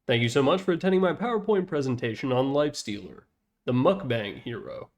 Thank you so much for attending my PowerPoint presentation on Lifestealer, the Mukbang hero.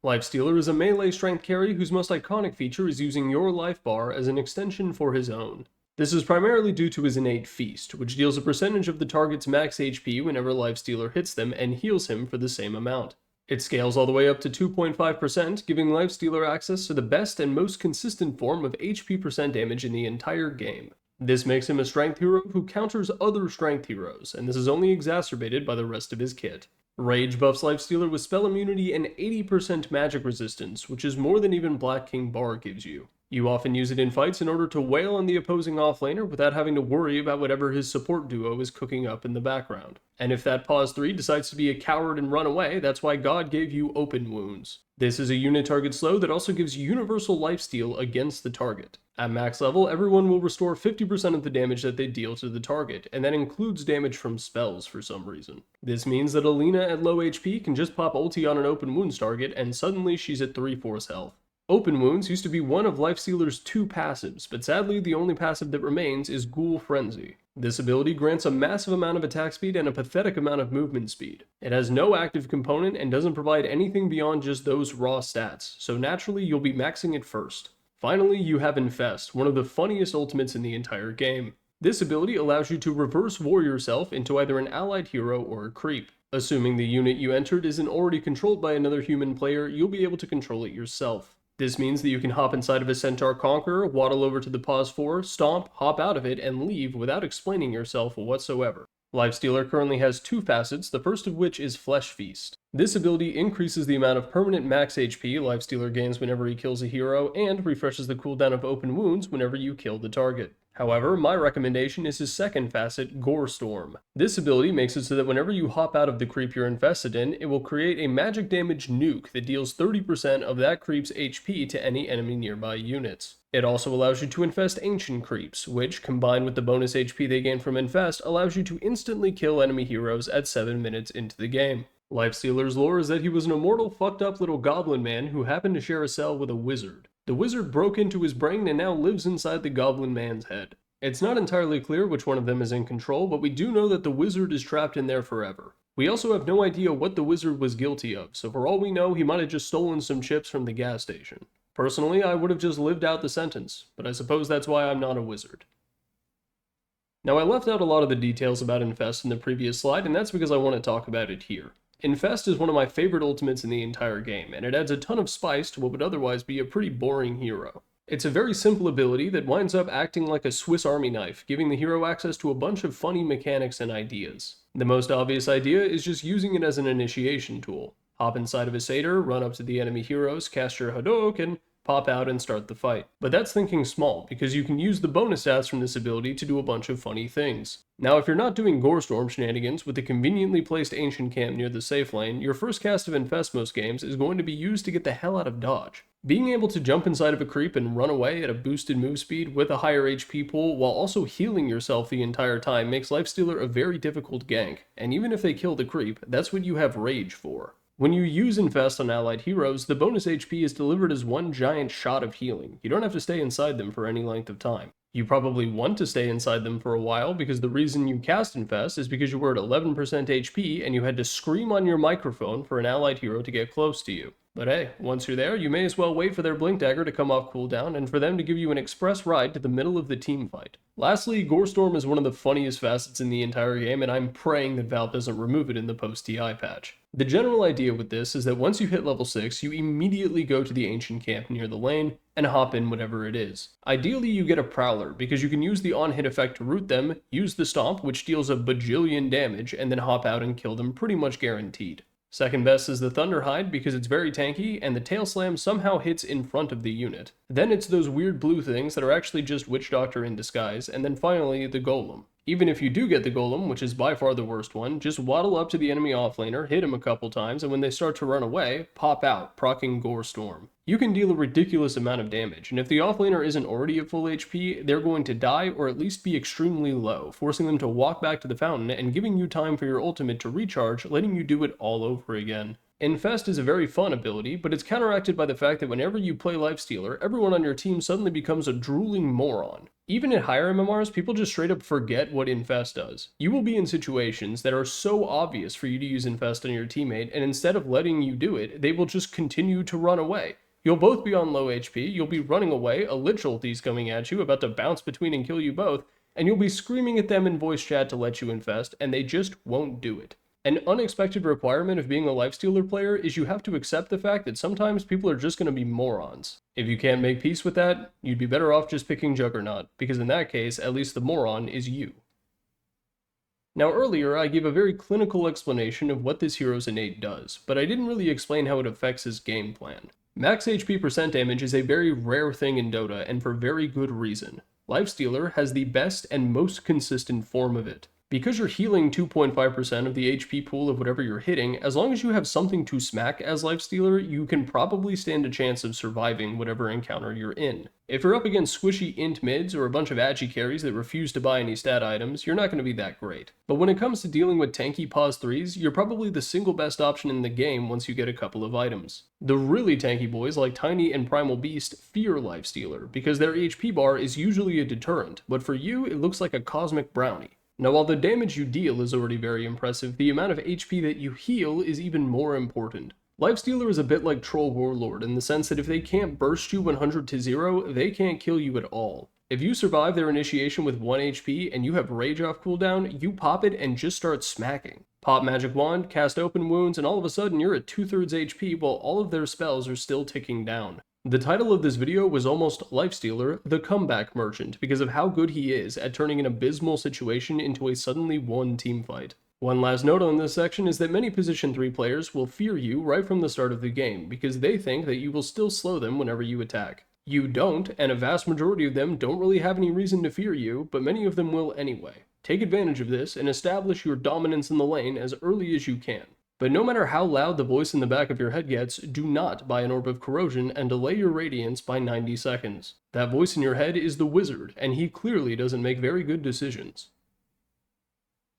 Lifestealer is a melee strength carry whose most iconic feature is using your life bar as an extension for his own. This is primarily due to his innate feast, which deals a percentage of the target's max HP whenever Lifestealer hits them and heals him for the same amount. It scales all the way up to 2.5%, giving Lifestealer access to the best and most consistent form of HP percent damage in the entire game. This makes him a strength hero who counters other strength heroes, and this is only exacerbated by the rest of his kit. Rage buffs Lifestealer with spell immunity and 80% magic resistance, which is more than even Black King Bar gives you. You often use it in fights in order to wail on the opposing offlaner without having to worry about whatever his support duo is cooking up in the background. And if that pause 3 decides to be a coward and run away, that's why God gave you open wounds. This is a unit target slow that also gives universal lifesteal against the target. At max level, everyone will restore 50% of the damage that they deal to the target, and that includes damage from spells for some reason. This means that Alina at low HP can just pop ulti on an open wounds target, and suddenly she's at 3/4 health. Open Wounds used to be one of Lifestealer's 2 passives, but sadly the only passive that remains is Ghoul Frenzy. This ability grants a massive amount of attack speed and a pathetic amount of movement speed. It has no active component and doesn't provide anything beyond just those raw stats, so naturally you'll be maxing it first. Finally, you have Infest, one of the funniest ultimates in the entire game. This ability allows you to reverse war yourself into either an allied hero or a creep. Assuming the unit you entered isn't already controlled by another human player, you'll be able to control it yourself. This means that you can hop inside of a Centaur Conqueror, waddle over to the pause 4, stomp, hop out of it, and leave without explaining yourself whatsoever. Lifestealer currently has 2 facets, the first of which is Flesh Feast. This ability increases the amount of permanent max HP Lifestealer gains whenever he kills a hero, and refreshes the cooldown of open wounds whenever you kill the target. However, my recommendation is his second facet, Gore Storm. This ability makes it so that whenever you hop out of the creep you're infested in, it will create a magic damage nuke that deals 30% of that creep's HP to any enemy nearby units. It also allows you to infest ancient creeps, which, combined with the bonus HP they gain from infest, allows you to instantly kill enemy heroes at 7 minutes into the game. Lifestealer's lore is that he was an immortal fucked up little goblin man who happened to share a cell with a wizard. The wizard broke into his brain and now lives inside the goblin man's head. It's not entirely clear which one of them is in control, but we do know that the wizard is trapped in there forever. We also have no idea what the wizard was guilty of, so for all we know, he might have just stolen some chips from the gas station. Personally, I would have just lived out the sentence, but I suppose that's why I'm not a wizard. Now, I left out a lot of the details about Infest in the previous slide, and that's because I want to talk about it here. Infest is one of my favorite ultimates in the entire game, and it adds a ton of spice to what would otherwise be a pretty boring hero. It's a very simple ability that winds up acting like a Swiss Army knife, giving the hero access to a bunch of funny mechanics and ideas. The most obvious idea is just using it as an initiation tool. Hop inside of a satyr, run up to the enemy heroes, cast your Hadouken, pop out and start the fight. But that's thinking small, because you can use the bonus stats from this ability to do a bunch of funny things. Now, if you're not doing Gorestorm shenanigans with a conveniently placed ancient camp near the safe lane, your first cast of Infest most games is going to be used to get the hell out of dodge. Being able to jump inside of a creep and run away at a boosted move speed with a higher HP pool while also healing yourself the entire time makes Lifestealer a very difficult gank, and even if they kill the creep, that's what you have Rage for. When you use Infest on allied heroes, the bonus HP is delivered as one giant shot of healing. You don't have to stay inside them for any length of time. You probably want to stay inside them for a while because the reason you cast Infest is because you were at 11% HP and you had to scream on your microphone for an allied hero to get close to you. But hey, once you're there, you may as well wait for their Blink Dagger to come off cooldown and for them to give you an express ride to the middle of the team fight. Lastly, Gorestorm is one of the funniest facets in the entire game, and I'm praying that Valve doesn't remove it in the post-TI patch. The general idea with this is that once you hit level 6, you immediately go to the ancient camp near the lane and hop in whatever it is. Ideally, you get a Prowler, because you can use the on-hit effect to root them, use the Stomp, which deals a bajillion damage, and then hop out and kill them pretty much guaranteed. Second best is the Thunderhide because it's very tanky and the Tail Slam somehow hits in front of the unit. Then it's those weird blue things that are actually just Witch Doctor in disguise, and then finally the Golem. Even if you do get the Golem, which is by far the worst one, just waddle up to the enemy offlaner, hit him a couple times, and when they start to run away, pop out, proccing Gorestorm. You can deal a ridiculous amount of damage, and if the offlaner isn't already at full HP, they're going to die or at least be extremely low, forcing them to walk back to the fountain and giving you time for your ultimate to recharge, letting you do it all over again. Infest is a very fun ability, but it's counteracted by the fact that whenever you play Lifestealer, everyone on your team suddenly becomes a drooling moron. Even at higher MMRs, people just straight up forget what Infest does. You will be in situations that are so obvious for you to use Infest on your teammate, and instead of letting you do it, they will just continue to run away. You'll both be on low HP, you'll be running away, a Lich ulti's coming at you, about to bounce between and kill you both, and you'll be screaming at them in voice chat to let you infest, and they just won't do it. An unexpected requirement of being a Lifestealer player is you have to accept the fact that sometimes people are just going to be morons. If you can't make peace with that, you'd be better off just picking Juggernaut, because in that case, at least the moron is you. Now earlier, I gave a very clinical explanation of what this hero's innate does, but I didn't really explain how it affects his game plan. Max HP percent damage is a very rare thing in Dota, and for very good reason. Lifestealer has the best and most consistent form of it. Because you're healing 2.5% of the HP pool of whatever you're hitting, as long as you have something to smack as Lifestealer, you can probably stand a chance of surviving whatever encounter you're in. If you're up against squishy int mids or a bunch of agi carries that refuse to buy any stat items, you're not going to be that great. But when it comes to dealing with tanky pause 3s, you're probably the single best option in the game once you get a couple of items. The really tanky boys like Tiny and Primal Beast fear Lifestealer, because their HP bar is usually a deterrent, but for you it looks like a cosmic brownie. Now while the damage you deal is already very impressive, the amount of HP that you heal is even more important. Lifestealer is a bit like Troll Warlord in the sense that if they can't burst you 100 to 0, they can't kill you at all. If you survive their initiation with 1 HP and you have Rage off cooldown, you pop it and just start smacking. Pop Magic Wand, cast Open Wounds, and all of a sudden you're at 2/3 HP while all of their spells are still ticking down. The title of this video was almost Lifestealer, the Comeback Merchant, because of how good he is at turning an abysmal situation into a suddenly won teamfight. One last note on this section is that many Position 3 players will fear you right from the start of the game, because they think that you will still slow them whenever you attack. You don't, and a vast majority of them don't really have any reason to fear you, but many of them will anyway. Take advantage of this and establish your dominance in the lane as early as you can. But no matter how loud the voice in the back of your head gets, do not buy an Orb of Corrosion and delay your Radiance by 90 seconds. That voice in your head is the Wizard, and he clearly doesn't make very good decisions.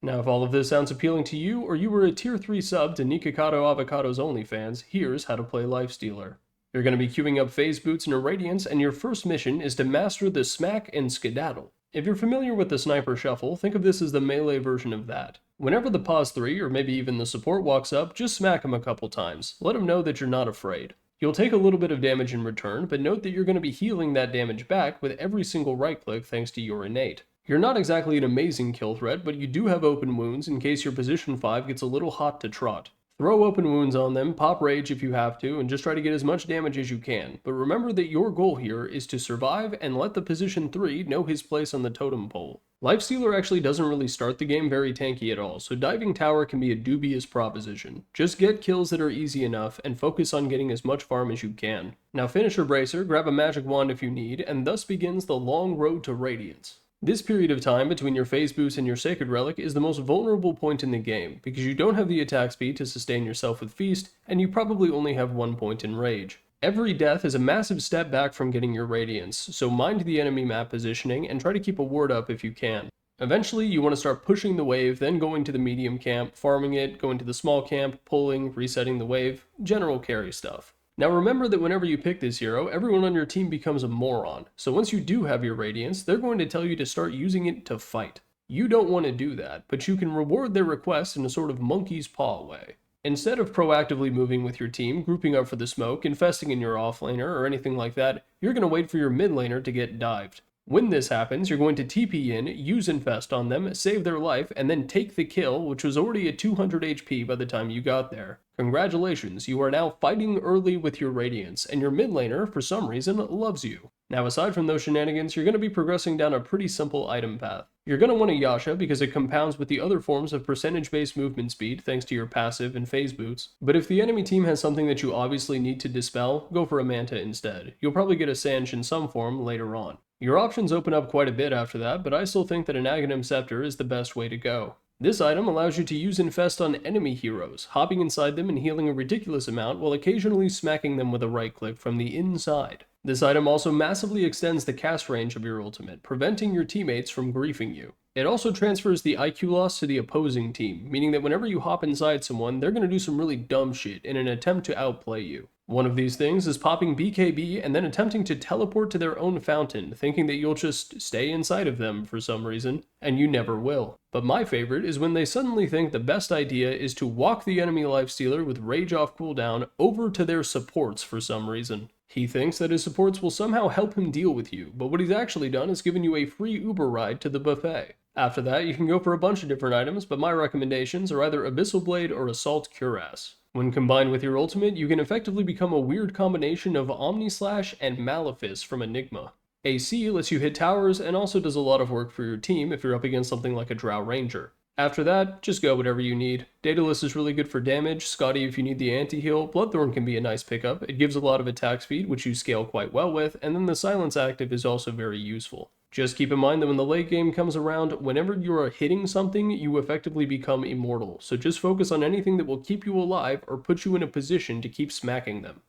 Now if all of this sounds appealing to you, or you were a tier 3 sub to Nikocado Avocado's OnlyFans, here's how to play Lifestealer. You're going to be queuing up Phase Boots and Irradiance, and your first mission is to master the Smack and Skedaddle. If you're familiar with the Sniper Shuffle, think of this as the melee version of that. Whenever the pause 3 or maybe even the support walks up, just smack him a couple times. Let him know that you're not afraid. You'll take a little bit of damage in return, but note that you're going to be healing that damage back with every single right click thanks to your innate. You're not exactly an amazing kill threat, but you do have open wounds in case your position 5 gets a little hot to trot. Throw open wounds on them, pop rage if you have to, and just try to get as much damage as you can. But remember that your goal here is to survive and let the position 3 know his place on the totem pole. Lifestealer actually doesn't really start the game very tanky at all, so diving tower can be a dubious proposition. Just get kills that are easy enough and focus on getting as much farm as you can. Now Finisher Bracer, grab a magic wand if you need, and thus begins the long road to Radiance. This period of time between your phase boost and your Sacred Relic is the most vulnerable point in the game, because you don't have the attack speed to sustain yourself with Feast, and you probably only have 1 point in Rage. Every death is a massive step back from getting your Radiance, so mind the enemy map positioning and try to keep a ward up if you can. Eventually, you want to start pushing the wave, then going to the medium camp, farming it, going to the small camp, pulling, resetting the wave, general carry stuff. Now remember that whenever you pick this hero, everyone on your team becomes a moron, so once you do have your Radiance, they're going to tell you to start using it to fight. You don't want to do that, but you can reward their request in a sort of monkey's paw way. Instead of proactively moving with your team, grouping up for the smoke, infesting in your offlaner, or anything like that, you're going to wait for your mid laner to get dived. When this happens, you're going to TP in, use Infest on them, save their life, and then take the kill, which was already at 200 HP by the time you got there. Congratulations, you are now fighting early with your Radiance, and your mid laner, for some reason, loves you. Now aside from those shenanigans, you're going to be progressing down a pretty simple item path. You're going to want a Yasha because it compounds with the other forms of percentage-based movement speed thanks to your passive and phase boots. But if the enemy team has something that you obviously need to dispel, go for a Manta instead. You'll probably get a Sanch in some form later on. Your options open up quite a bit after that, but I still think that an Aghanim Scepter is the best way to go. This item allows you to use Infest on enemy heroes, hopping inside them and healing a ridiculous amount while occasionally smacking them with a right click from the inside. This item also massively extends the cast range of your ultimate, preventing your teammates from griefing you. It also transfers the IQ loss to the opposing team, meaning that whenever you hop inside someone, they're going to do some really dumb shit in an attempt to outplay you. One of these things is popping BKB and then attempting to teleport to their own fountain, thinking that you'll just stay inside of them for some reason, and you never will. But my favorite is when they suddenly think the best idea is to walk the enemy Lifestealer with Rage off cooldown over to their supports for some reason. He thinks that his supports will somehow help him deal with you, but what he's actually done is given you a free Uber ride to the buffet. After that, you can go for a bunch of different items, but my recommendations are either Abyssal Blade or Assault Cuirass. When combined with your ultimate, you can effectively become a weird combination of Omnislash and Malefice from Enigma. AC lets you hit towers and also does a lot of work for your team if you're up against something like a Drow Ranger. After that, just go whatever you need. Daedalus is really good for damage, Scotty if you need the anti-heal, Bloodthorn can be a nice pickup, it gives a lot of attack speed which you scale quite well with, and then the Silence active is also very useful. Just keep in mind that when the late game comes around, whenever you are hitting something, you effectively become immortal, so just focus on anything that will keep you alive or put you in a position to keep smacking them.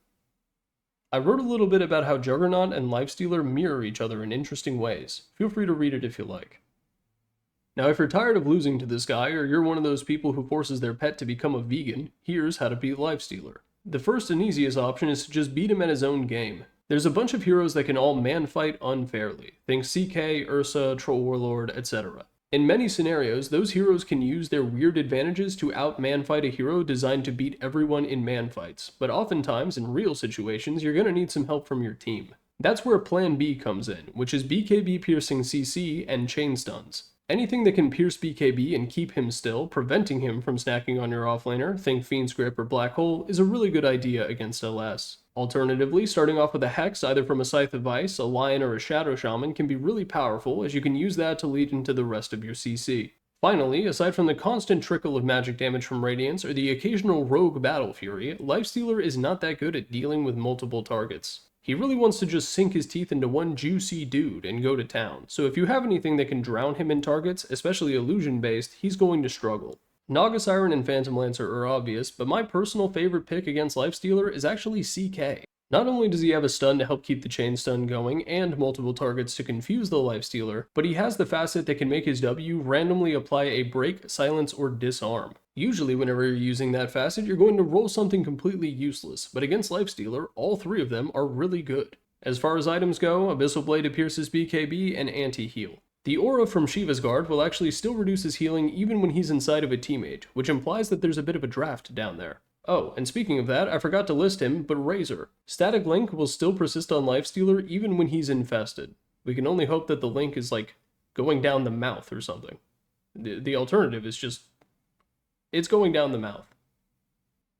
I wrote a little bit about how Juggernaut and Lifestealer mirror each other in interesting ways. Feel free to read it if you like. Now if you're tired of losing to this guy, or you're one of those people who forces their pet to become a vegan, here's how to beat Lifestealer. The first and easiest option is to just beat him at his own game. There's a bunch of heroes that can all man-fight unfairly. Think CK, Ursa, Troll Warlord, etc. In many scenarios, those heroes can use their weird advantages to out-man-fight a hero designed to beat everyone in man-fights, but oftentimes, in real situations, you're gonna need some help from your team. That's where Plan B comes in, which is BKB piercing CC and chain stuns. Anything that can pierce BKB and keep him still, preventing him from snacking on your offlaner, think Fiend's Grip or Black Hole, is a really good idea against LS. Alternatively, starting off with a Hex either from a Scythe of Ice, a Lion, or a Shadow Shaman can be really powerful, as you can use that to lead into the rest of your CC. Finally, aside from the constant trickle of magic damage from Radiance or the occasional rogue Battle Fury, Lifestealer is not that good at dealing with multiple targets. He really wants to just sink his teeth into one juicy dude and go to town, so if you have anything that can drown him in targets, especially illusion-based, he's going to struggle. Naga Siren and Phantom Lancer are obvious, but my personal favorite pick against Lifestealer is actually CK. Not only does he have a stun to help keep the chain stun going, and multiple targets to confuse the Lifestealer, but he has the facet that can make his W randomly apply a break, silence, or disarm. Usually whenever you're using that facet, you're going to roll something completely useless, but against Lifestealer, all three of them are really good. As far as items go, Abyssal Blade pierces BKB and anti-heal. The aura from Shiva's Guard will actually still reduce his healing even when he's inside of a teammate, which implies that there's a bit of a draft down there. Oh, and speaking of that, I forgot to list him, but Razor. Static Link will still persist on Lifestealer even when he's infested. We can only hope that the link is like going down the mouth or something. The alternative is just it's going down the mouth.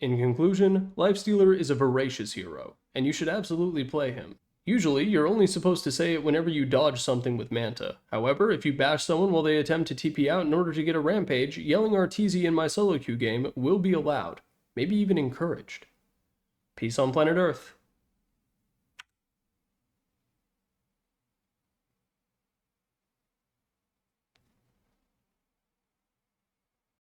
In conclusion, Lifestealer is a voracious hero, and you should absolutely play him. Usually, you're only supposed to say it whenever you dodge something with Manta. However, if you bash someone while they attempt to TP out in order to get a rampage, yelling Arteezy in my solo queue game will be allowed, maybe even encouraged. Peace on planet Earth.